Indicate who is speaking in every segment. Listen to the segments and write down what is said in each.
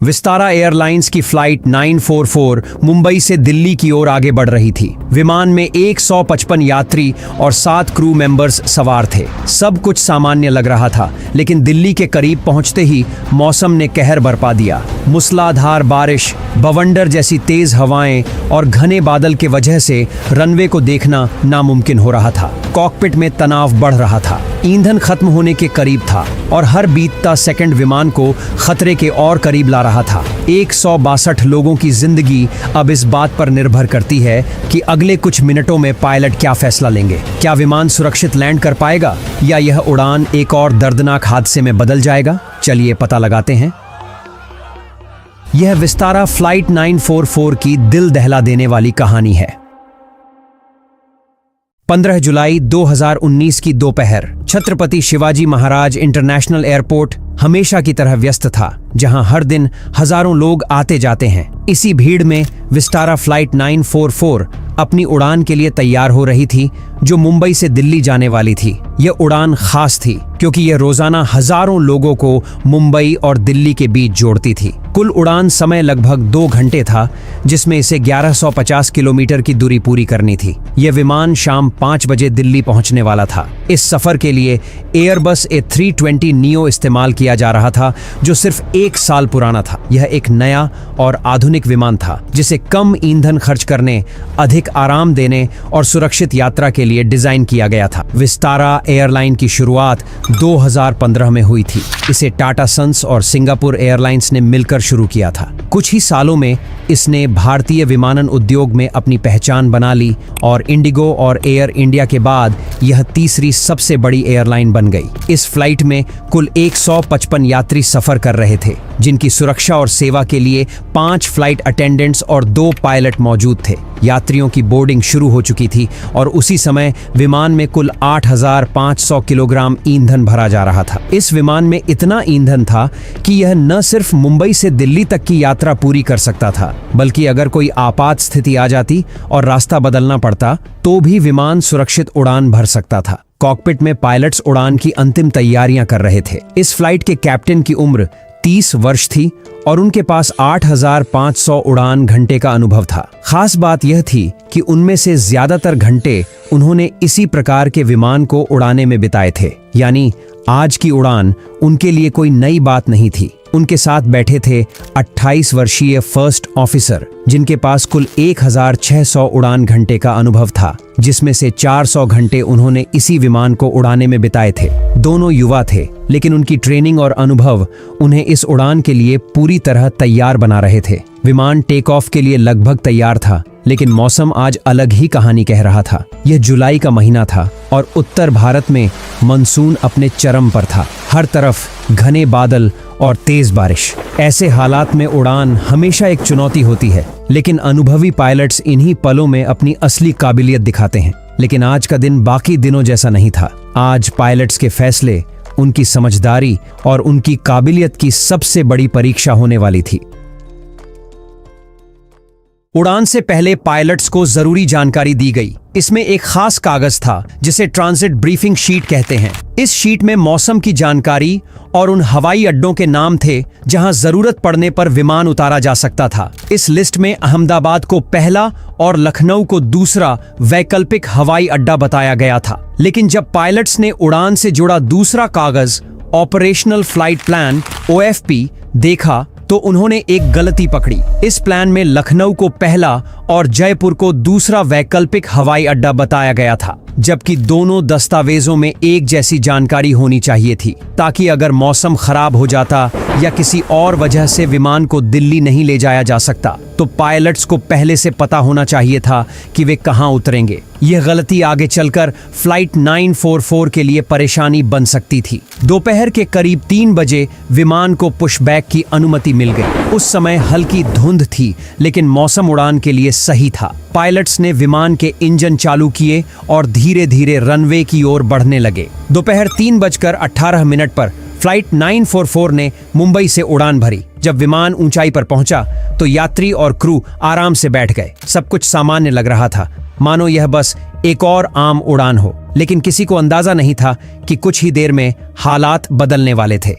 Speaker 1: Vistara airlines की flight 944 Mumbai से दिल्ली की ओर आगे बढ़ रही थी। विमान में 155 यात्री और 7 क्रू मेंबर्स सवार थे। सब कुछ सामान्य लग रहा था, लेकिन दिल्ली के करीब पहुंचते ही मौसम ने कहर बरपा दिया। मूसलाधार बारिश, बवंडर जैसी तेज हवाएं और घने बादल के वजह से रनवे को देखना नामुमकिन हो रहा था। कॉकपिट में तनाव बढ़ रहा था। ईंधन खत्म होने के करीब था और हर बीतता सेकंड विमान को खतरे के और करीब ला रहा था। 162 लोगों की जिंदगी अब इस बात पर निर्भर करती है कि अगले कुछ मिनटों में पायलट क्या फैसला लेंगे। क्या विमान सुरक्षित लैंड कर पाएगा या यह उड़ान एक और दर्दनाक हादसे में बदल जाएगा? चलिए पता लगाते हैं। यह विस्तारा फ्लाइट 944 की दिल दहला देने वाली कहानी है। 15 जुलाई 2019 की दोपहर छत्रपति शिवाजी महाराज इंटरनेशनल एयरपोर्ट हमेशा की तरह व्यस्त था, जहां हर दिन हजारों लोग आते जाते हैं। इसी भीड़ में विस्तारा फ्लाइट 944 अपनी उड़ान के लिए तैयार हो रही थी, जो मुंबई से दिल्ली जाने वाली थी। यह उड़ान खास थी क्योंकि यह रोजाना हजारों लोगों को मुंबई और दिल्ली के बीच जोड़ती थी। कुल उड़ान समय लगभग 2 घंटे था, जिसमें इसे 1150 किलोमीटर की दूरी पूरी करनी थी। यह विमान शाम 5 बजे दिल्ली पहुंचने वाला था। इस सफर के लिए एयरबस A320 नियो इस्तेमाल किया जा रहा था, जो सिर्फ 1 साल पुराना था। यह एक नया और आधुनिक विमान था, जिसे कम ईंधन खर्च करने, अधिक आराम देने और सुरक्षित यात्रा के लिए डिजाइन किया गया था। विस्तारा एयरलाइन की शुरुआत 2015 में हुई थी। इसे टाटा सन्स और सिंगापुर एयरलाइंस ने मिलकर शुरू किया था। कुछ ही सालों में इसने भारतीय विमानन उद्योग में अपनी पहचान बना ली और इंडिगो और एयर इंडिया के बाद यह तीसरी सबसे बड़ी एयरलाइन बन गई। इस फ्लाइट में कुल 155 यात्री सफर कर रहे थे, जिनकी सुरक्षा और सेवा के लिए 5 फ्लाइट अटेंडेंट्स और 2 पायलट मौजूद थे। यात्रियों की बोर्डिंग शुरू हो चुकी थी और उसी समय विमान में कुल 8500 किलोग्राम ईंधन भरा जा रहा था। इस विमान में इतना ईंधन था कि यह न सिर्फ मुंबई से दिल्ली तक की यात्रा पूरी कर सकता था, बल्कि अगर कोई आपात स्थिति आ जाती और रास्ता बदलना पड़ता तो भी विमान सुरक्षित उड़ान भर सकता था। कॉकपिट में पायलट्स उड़ान की अंतिम तैयारियां कर रहे थे। इस फ्लाइट के कैप्टन की उम्र 30 वर्ष थी और उनके पास 8500 उड़ान घंटे का अनुभव था। खास बात यह थी कि उनमें से ज्यादातर घंटे उन्होंने इसी प्रकार के विमान को उड़ाने में बिताए थे, यानी आज की उड़ान उनके लिए कोई नई बात नहीं थी। उनके साथ बैठे थे 28 वर्षीय फर्स्ट ऑफिसर, जिनके पास कुल 1600 उड़ान घंटे का अनुभव था, जिसमें से 400 घंटे उन्होंने इसी विमान को उड़ाने में बिताए थे। दोनों युवा थे, लेकिन उनकी ट्रेनिंग और अनुभव उन्हें इस उड़ान के लिए पूरी तरह तैयार बना रहे थे। विमान टेक ऑफ के लिए लगभग तैयार था, लेकिन मौसम आज अलग ही कहानी कह रहा था। यह जुलाई का महीना था और उत्तर भारत में मानसून अपने चरम पर था। हर तरफ घने बादल और तेज बारिश। ऐसे हालात में उड़ान हमेशा एक चुनौती होती है, लेकिन अनुभवी पायलट्स इन्हीं पलों में अपनी असली काबिलियत दिखाते हैं। लेकिन आज का दिन बाकी दिनों जैसा नहीं था। आज पायलट्स के फैसले, उनकी समझदारी और उनकी काबिलियत की सबसे बड़ी परीक्षा होने वाली थी। उड़ान से पहले पायलट्स को जरूरी जानकारी दी गई। इसमें एक खास कागज था जिसे ट्रांजिट ब्रीफिंग शीट कहते हैं। इस शीट में मौसम की जानकारी और उन हवाई अड्डों के नाम थे जहां जरूरत पड़ने पर विमान उतारा जा सकता था। इस लिस्ट में अहमदाबाद को पहला और लखनऊ को दूसरा वैकल्पिक हवाई अड्डा बताया गया था। लेकिन जब पायलट्स ने उड़ान से जुड़ा दूसरा कागज ऑपरेशनल फ्लाइट प्लान OFP देखा तो उन्होंने एक गलती पकड़ी। इस प्लान में लखनऊ को पहला और जयपुर को दूसरा वैकल्पिक हवाई अड्डा बताया गया था, जबकि दोनों दस्तावेजों में एक जैसी जानकारी होनी चाहिए थी, ताकि अगर मौसम खराब हो जाता या किसी और वजह से विमान को दिल्ली नहीं ले जाया जा सकता तो पायलट्स को पहले से पता होना चाहिए था कि वे कहां उतरेंगे। यह गलती आगे चलकर फ्लाइट 944 के लिए परेशानी बन सकती थी। दोपहर के करीब 3 बजे विमान को पुशबैक की अनुमति मिल गई। उस समय हल्की धुंध थी, लेकिन मौसम उड़ान के लिए सही था। पायलट्स ने विमान के इंजन चालू किए और धीरे धीरे रनवे की ओर बढ़ने लगे। दोपहर 3:18 पर फ्लाइट 944 ने मुंबई से उड़ान भरी। जब विमान ऊंचाई पर पहुंचा तो यात्री और क्रू आराम से बैठ गए। सब कुछ सामान्य लग रहा था, मानो यह बस एक और आम उड़ान हो। लेकिन किसी को अंदाजा नहीं था कि कुछ ही देर में हालात बदलने वाले थे।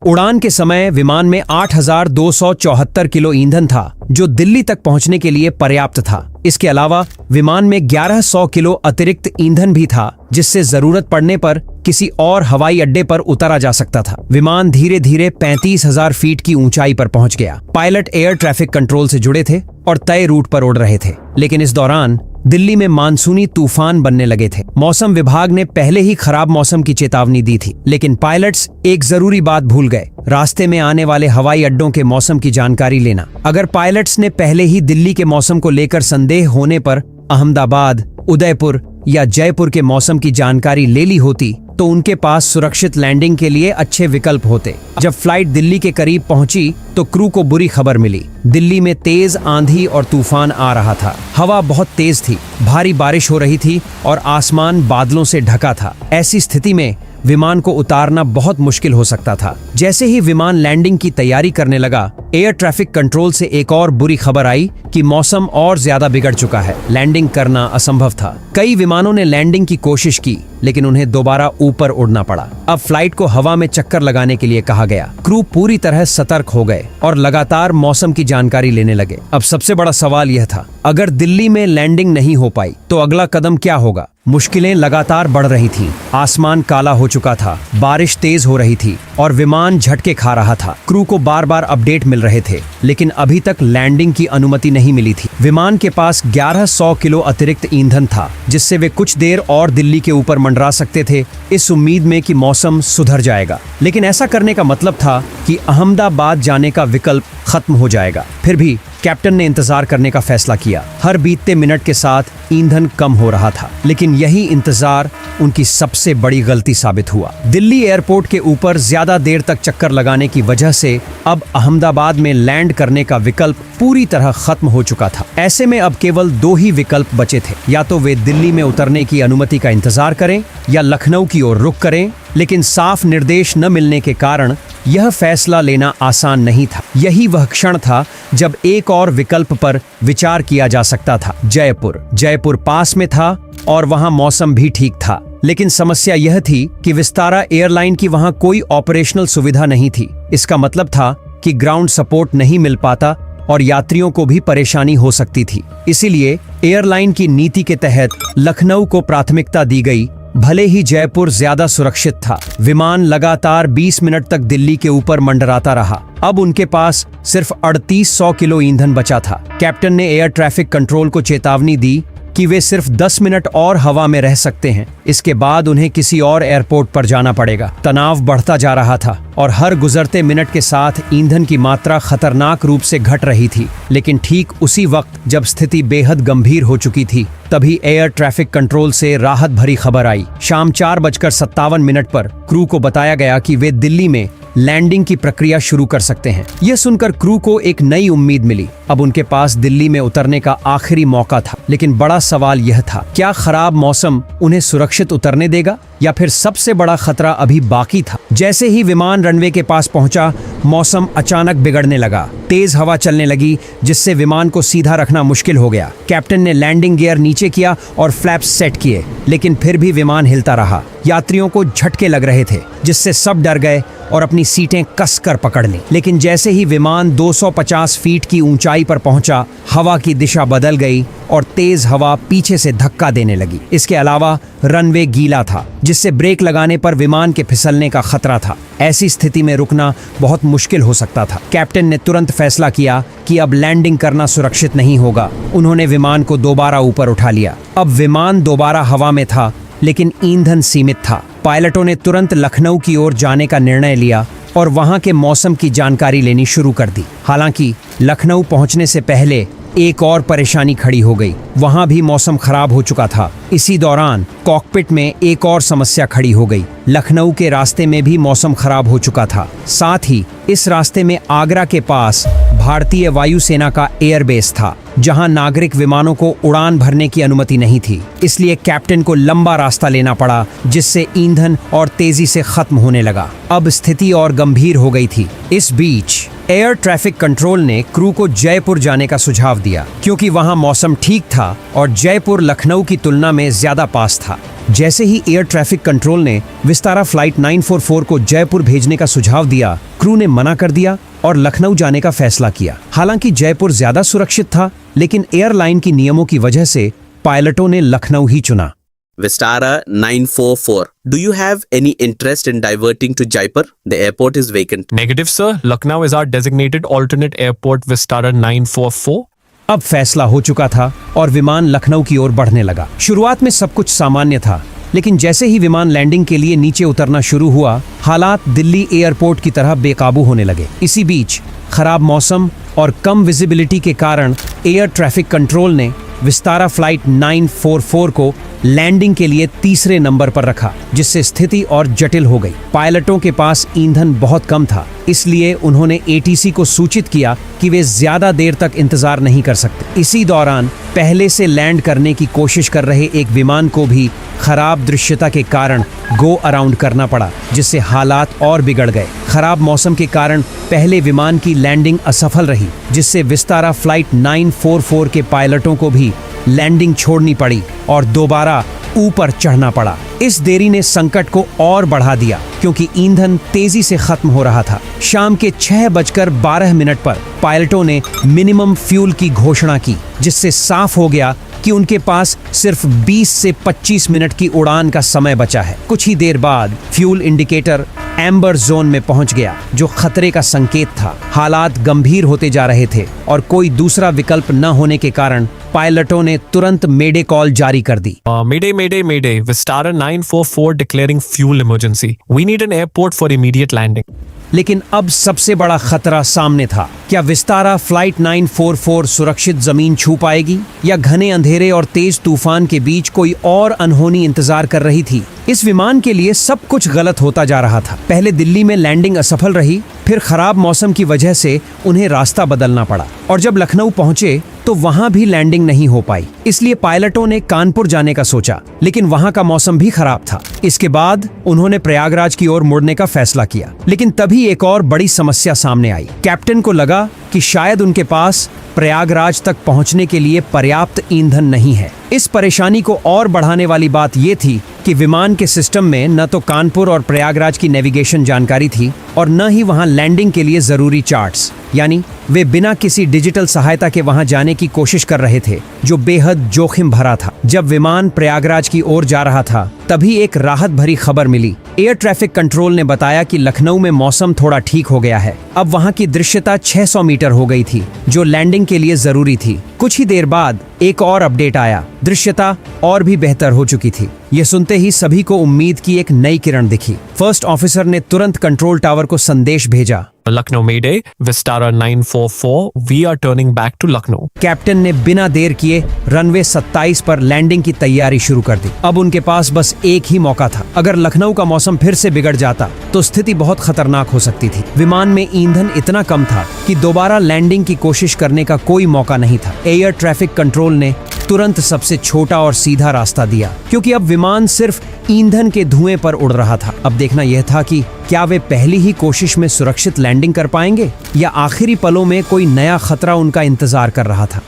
Speaker 1: उड़ान के समय विमान में 8,274 किलो ईंधन था, जो दिल्ली तक पहुंचने के लिए पर्याप्त था। इसके अलावा विमान में 1100 किलो अतिरिक्त ईंधन भी था, जिससे जरूरत पड़ने पर किसी और हवाई अड्डे पर उतारा जा सकता था। विमान धीरे धीरे 35,000 फीट की ऊंचाई पर पहुंच गया। पायलट एयर ट्रैफिक कंट्रोल से जुड़े थे और तय रूट पर उड़ रहे थे, लेकिन इस दौरान दिल्ली में मानसूनी तूफान बनने लगे थे। मौसम विभाग ने पहले ही खराब मौसम की चेतावनी दी थी, लेकिन पायलट्स एक जरूरी बात भूल गए, रास्ते में आने वाले हवाई अड्डों के मौसम की जानकारी लेना। अगर पायलट्स ने पहले ही दिल्ली के मौसम को लेकर संदेह होने पर अहमदाबाद, उदयपुर या जयपुर के मौसम की जानकारी ले ली होती तो उनके पास सुरक्षित लैंडिंग के लिए अच्छे विकल्प होते। जब फ्लाइट दिल्ली के करीब पहुंची तो क्रू को बुरी खबर मिली। दिल्ली में तेज आंधी और तूफान आ रहा था। हवा बहुत तेज थी, भारी बारिश हो रही थी और आसमान बादलों से ढका था। ऐसी स्थिति में विमान को उतारना बहुत मुश्किल हो सकता था। जैसे ही विमान लैंडिंग की तैयारी करने लगा, एयर ट्रैफिक कंट्रोल से एक और बुरी खबर आई कि मौसम और ज्यादा बिगड़ चुका है। लैंडिंग करना असंभव था। कई विमानों ने लैंडिंग की कोशिश की, लेकिन उन्हें दोबारा ऊपर उड़ना पड़ा। अब फ्लाइट को हवा में चक्कर लगाने के लिए कहा गया। क्रू पूरी तरह सतर्क हो गए और लगातार मौसम की जानकारी लेने लगे। अब सबसे बड़ा सवाल यह था, अगर दिल्ली में लैंडिंग नहीं हो पाई तो अगला कदम क्या होगा? मुश्किलें लगातार बढ़ रही थीं। आसमान काला हो चुका था, बारिश तेज हो रही थी और विमान झटके खा रहा था। क्रू को बार बार अपडेट मिल रहे थे, लेकिन अभी तक लैंडिंग की अनुमति नहीं मिली थी। विमान के पास 1100 किलो अतिरिक्त ईंधन था, जिससे वे कुछ देर और दिल्ली के ऊपर मंडरा सकते थे, इस उम्मीद में कि मौसम सुधर जाएगा। लेकिन ऐसा करने का मतलब था कि अहमदाबाद जाने का विकल्प खत्म हो जाएगा। फिर भी कैप्टन ने इंतजार करने का फैसला किया। हर बीतते मिनट के साथ ईंधन कम हो रहा था, लेकिन यही इंतजार उनकी सबसे बड़ी गलती साबित हुआ। दिल्ली एयरपोर्ट के ऊपर ज्यादा देर तक चक्कर लगाने की वजह से अब अहमदाबाद में लैंड करने का विकल्प पूरी तरह खत्म हो चुका था। ऐसे में अब केवल दो ही विकल्प बचे थे, या तो वे दिल्ली में उतरने की अनुमति का इंतजार करें या लखनऊ की ओर रुख करें। लेकिन साफ निर्देश न मिलने के कारण यह फैसला लेना आसान नहीं था। यही वह क्षण था जब एक और विकल्प पर विचार किया जा सकता था। जयपुर पास में था और वहां मौसम भी ठीक था, लेकिन समस्या यह थी कि विस्तारा एयरलाइन की वहां कोई ऑपरेशनल सुविधा नहीं थी। इसका मतलब था कि ग्राउंड सपोर्ट नहीं मिल पाता और यात्रियों को भी परेशानी हो सकती थी। इसीलिए एयरलाइन की नीति के तहत लखनऊ को प्राथमिकता दी गई, भले ही जयपुर ज्यादा सुरक्षित था। विमान लगातार 20 मिनट तक दिल्ली के ऊपर मंडराता रहा। अब उनके पास सिर्फ 3800 किलो ईंधन बचा था। कैप्टन ने एयर ट्रैफिक कंट्रोल को चेतावनी दी कि वे सिर्फ 10 मिनट और हवा में रह सकते हैं, इसके बाद उन्हें किसी और एयरपोर्ट पर जाना पड़ेगा। तनाव बढ़ता जा रहा था और हर गुजरते मिनट के साथ ईंधन की मात्रा खतरनाक रूप से घट रही थी। लेकिन ठीक उसी वक्त जब स्थिति बेहद गंभीर हो चुकी थी, तभी एयर ट्रैफिक कंट्रोल से राहत भरी खबर आई। शाम 4:57 पर क्रू को बताया गया कि वे दिल्ली में लैंडिंग की प्रक्रिया शुरू कर सकते हैं। यह सुनकर क्रू को एक नई उम्मीद मिली। अब उनके पास दिल्ली में उतरने का आखिरी मौका था। लेकिन बड़ा सवाल यह था, क्या खराब मौसम उन्हें सुरक्षित उतरने देगा या फिर सबसे बड़ा खतरा अभी बाकी था? जैसे ही विमान रनवे के पास पहुंचा, मौसम अचानक बिगड़ने लगा। तेज हवा चलने लगी, जिससे विमान को सीधा रखना मुश्किल हो गया। कैप्टन ने लैंडिंग गियर नीचे किया और फ्लैप्स सेट किए, लेकिन फिर भी विमान हिलता रहा। यात्रियों को झटके लग रहे थे, जिससे सब डर गए और अपनी सीटें कसकर पकड़ ली। लेकिन जैसे ही विमान 250 फीट की ऊंचाई पर पहुंचा, हवा की दिशा बदल गई और तेज हवा पीछे से धक्का देने लगी। इसके अलावा रनवे गीला था, जिससे ब्रेक लगाने पर विमान के फिसलने का खतरा था। ऐसी स्थिति में रुकना बहुत मुश्किल हो सकता था। कैप्टन ने तुरंत फैसला किया कि अब लैंडिंग करना सुरक्षित नहीं होगा। उन्होंने विमान को दोबारा ऊपर उठा लिया। अब विमान दोबारा हवा में था, लेकिन ईंधन सीमित था। पायलटों ने तुरंत लखनऊ की ओर जाने का निर्णय लिया और वहां के मौसम की जानकारी लेनी शुरू कर दी। हालांकि लखनऊ पहुंचने से पहले एक और परेशानी खड़ी हो गई। वहां भी मौसम खराब हो चुका था। इसी दौरान कॉकपिट में एक और समस्या खड़ी हो गई। लखनऊ के रास्ते में भी मौसम खराब हो चुका था। साथ ही इस रास्ते में आगरा के पास भारतीय वायुसेना का एयरबेस था, जहां नागरिक विमानों को उड़ान भरने की अनुमति नहीं थी। इसलिए कैप्टन को लंबा रास्ता लेना पड़ा, जिससे ईंधन और तेजी से खत्म होने लगा। अब स्थिति और गंभीर हो गई थी। इस बीच एयर ट्रैफिक कंट्रोल ने क्रू को जयपुर जाने का सुझाव दिया, क्योंकि वहां मौसम ठीक था और जयपुर लखनऊ की तुलना में ज्यादा पास था। जैसे ही एयर ट्रैफिक कंट्रोल ने विस्तारा फ्लाइट 944 को जयपुर भेजने का सुझाव दिया, क्रू ने मना कर दिया और लखनऊ जाने का फैसला किया। हालांकि जयपुर ज्यादा सुरक्षित था, लेकिन एयरलाइन की नियमों की वजह से पायलटों ने लखनऊ ही चुना।
Speaker 2: Vistara 944. Do you have any interest in diverting to Jaipur? The airport is vacant.
Speaker 3: Negative, sir. Lucknow is our designated alternate airport, Vistara 944.
Speaker 1: अब फैसला हो चुका था और विमान लखनऊ की ओर बढ़ने लगा। शुरुआत में सब कुछ सामान्य था, लेकिन जैसे ही विमान लैंडिंग के लिए नीचे उतरना शुरू हुआ, हालात दिल्ली एयरपोर्ट की तरह बेकाबू होने लगे। इसी बीच खराब मौसम और कम विजिबिलिटी के कारण एयर ट्रैफिक कंट्रोल ने विस्तारा फ्लाइट 944 को लैंडिंग के लिए तीसरे नंबर पर रखा, जिससे स्थिति और जटिल हो गई। पायलटों के पास ईंधन बहुत कम था, इसलिए उन्होंने एटीसी को सूचित किया कि वे ज्यादा देर तक इंतजार नहीं कर सकते। इसी दौरान पहले से लैंड करने की कोशिश कर रहे एक विमान को भी खराब दृश्यता के कारण गो अराउंड करना पड़ा, जिससे हालात और बिगड़ गए। खराब मौसम के कारण पहले विमान की लैंडिंग असफल रही, जिससे विस्तारा फ्लाइट 944 के पायलटों को भी लैंडिंग छोड़नी पड़ी और दोबारा ऊपर चढ़ना पड़ा। इस देरी ने संकट को और बढ़ा दिया, क्योंकि ईंधन तेजी से खत्म हो रहा था। शाम के 6:12 पर पायलटों ने मिनिमम फ्यूल की घोषणा की, जिससे साफ हो गया कि उनके पास सिर्फ 20 से 25 मिनट की उड़ान का समय बचा है। कुछ ही देर बाद फ्यूल इंडिकेटर एम्बर जोन में पहुंच गया, जो खतरे का संकेत था। हालात गंभीर होते जा रहे थे और कोई दूसरा विकल्प न होने के कारण पायलटों ने तुरंत मेडे कॉल जारी कर दी।
Speaker 3: Mayday, Mayday, Mayday. Vistara 944 declaring fuel emergency. We need an airport for immediate landing.
Speaker 1: लेकिन अब सबसे बड़ा खतरा सामने था। क्या विस्तारा फ्लाइट 944 सुरक्षित जमीन छू पाएगी, या घने अंधेरे और तेज तूफान के बीच कोई और अनहोनी इंतजार कर रही थी? इस विमान के लिए सब कुछ गलत होता जा रहा था। पहले दिल्ली में लैंडिंग असफल रही, फिर खराब मौसम की वजह से उन्हें रास्ता बदलना पड़ा, और जब लखनऊ पहुंचे तो वहां भी लैंडिंग नहीं हो पाई। इसलिए पायलटों ने कानपुर जाने का सोचा, लेकिन वहां का मौसम भी खराब था। इसके बाद उन्होंने प्रयागराज की ओर मुड़ने का फैसला किया, लेकिन तभी एक और बड़ी समस्या सामने आई। कैप्टन को लगा कि शायद उनके पास प्रयागराज तक पहुंचने के लिए पर्याप्त ईंधन नहीं है। इस परेशानी को और बढ़ाने वाली बात यह थी कि विमान के सिस्टम में न तो कानपुर और प्रयागराज की नेविगेशन जानकारी थी और न ही वहां लैंडिंग के लिए जरूरी चार्ट्स, यानी वे बिना किसी डिजिटल सहायता के वहां जाने की कोशिश कर रहे थे, जो बेहद जोखिम भरा था। जब विमान प्रयागराज की ओर जा रहा था, तभी एक राहत भरी खबर मिली। एयर ट्रैफिक कंट्रोल ने बताया कि लखनऊ में मौसम थोड़ा ठीक हो गया है। अब वहां की दृश्यता 600 मीटर हो गई थी, जो लैंडिंग के लिए जरूरी थी। कुछ ही देर बाद एक और अपडेट आया, दृश्यता और भी बेहतर हो चुकी थी। ये सुनते ही सभी को उम्मीद की एक नई किरण दिखी। फर्स्ट ऑफिसर ने तुरंत कंट्रोल टावर को संदेश भेजा,
Speaker 3: Lucknow Mayday, Vistara 944, we are turning back to Lucknow.
Speaker 1: Captain ने बिना देर किए रनवे 27 पर लैंडिंग की तैयारी शुरू कर दी। अब उनके पास बस एक ही मौका था। अगर लखनऊ का मौसम फिर से बिगड़ जाता तो स्थिति बहुत खतरनाक हो सकती थी। विमान में ईंधन इतना कम था कि दोबारा लैंडिंग की कोशिश करने का कोई मौका नहीं था। एयर ट्रैफिक कंट्रोल ने तुरंत सबसे छोटा और सीधा रास्ता दिया, क्योंकि अब विमान सिर्फ ईंधन के धुएं पर उड़ रहा था। अब देखना यह था कि क्या वे पहली ही कोशिश में सुरक्षित लैंडिंग कर पाएंगे, या आखिरी पलों में कोई नया खतरा उनका इंतजार कर रहा था।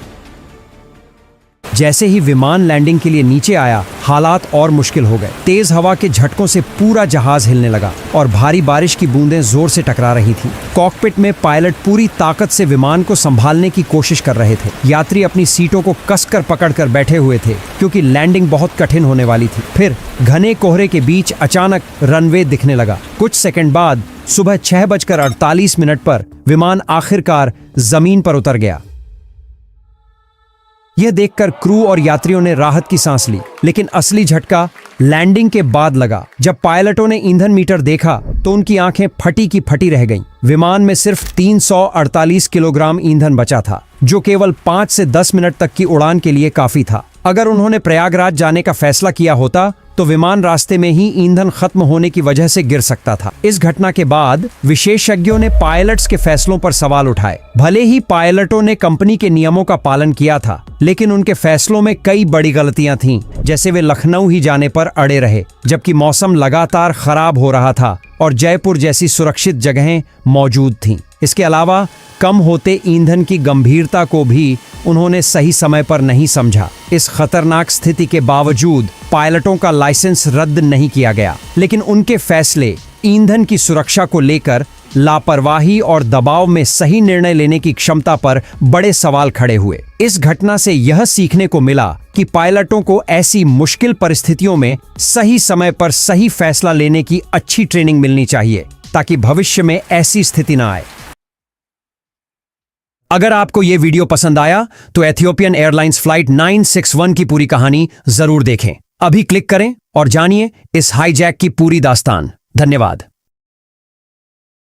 Speaker 1: जैसे ही विमान लैंडिंग के लिए नीचे आया, हालात और मुश्किल हो गए। तेज हवा के झटकों से पूरा जहाज हिलने लगा और भारी बारिश की बूंदें जोर से टकरा रही थीं। कॉकपिट में पायलट पूरी ताकत से विमान को संभालने की कोशिश कर रहे थे। यात्री अपनी सीटों को कसकर पकड़कर बैठे हुए थे, क्योंकि लैंडिंग बहुत कठिन होने वाली थी। फिर घने कोहरे के बीच अचानक रनवे दिखने लगा। कुछ सेकंड बाद सुबह 6:48 पर विमान आखिरकार जमीन पर उतर गया। यह देखकर क्रू और यात्रियों ने राहत की सांस ली, लेकिन असली झटका लैंडिंग के बाद लगा। जब पायलटों ने ईंधन मीटर देखा तो उनकी आंखें फटी की फटी रह गईं। विमान में सिर्फ 348 किलोग्राम ईंधन बचा था, जो केवल 5 से 10 मिनट तक की उड़ान के लिए काफी था। अगर उन्होंने प्रयागराज जाने का फैसला किया होता तो विमान रास्ते में ही ईंधन खत्म होने की वजह से गिर सकता था। इस घटना के बाद विशेषज्ञों ने पायलट्स के फैसलों पर सवाल उठाए। भले ही पायलटों ने कंपनी के नियमों का पालन किया था, लेकिन उनके फैसलों में कई बड़ी गलतियां थीं, जैसे वे लखनऊ ही जाने पर अड़े रहे, जबकि मौसम लगातार खराब हो रहा था और जयपुर जैसी सुरक्षित जगहें मौजूद थीं। इसके अलावा कम होते ईंधन की गंभीरता को भी उन्होंने सही समय पर नहीं समझा। इस खतरनाक स्थिति के बावजूद पायलटों का लाइसेंस रद्द नहीं किया गया, लेकिन उनके फैसले ईंधन की सुरक्षा को लेकर लापरवाही और दबाव में सही निर्णय लेने की क्षमता पर बड़े सवाल खड़े हुए। इस घटना से यह सीखने को मिला कि पायलटों को ऐसी मुश्किल परिस्थितियों में सही समय पर सही फैसला लेने की अच्छी ट्रेनिंग मिलनी चाहिए, ताकि भविष्य में ऐसी स्थिति ना आए। अगर आपको यह वीडियो पसंद आया तो एथियोपियन एयरलाइंस फ्लाइट 961 की पूरी कहानी जरूर देखें। अभी क्लिक करें और जानिए इस हाईजैक की पूरी दास्तान। धन्यवाद।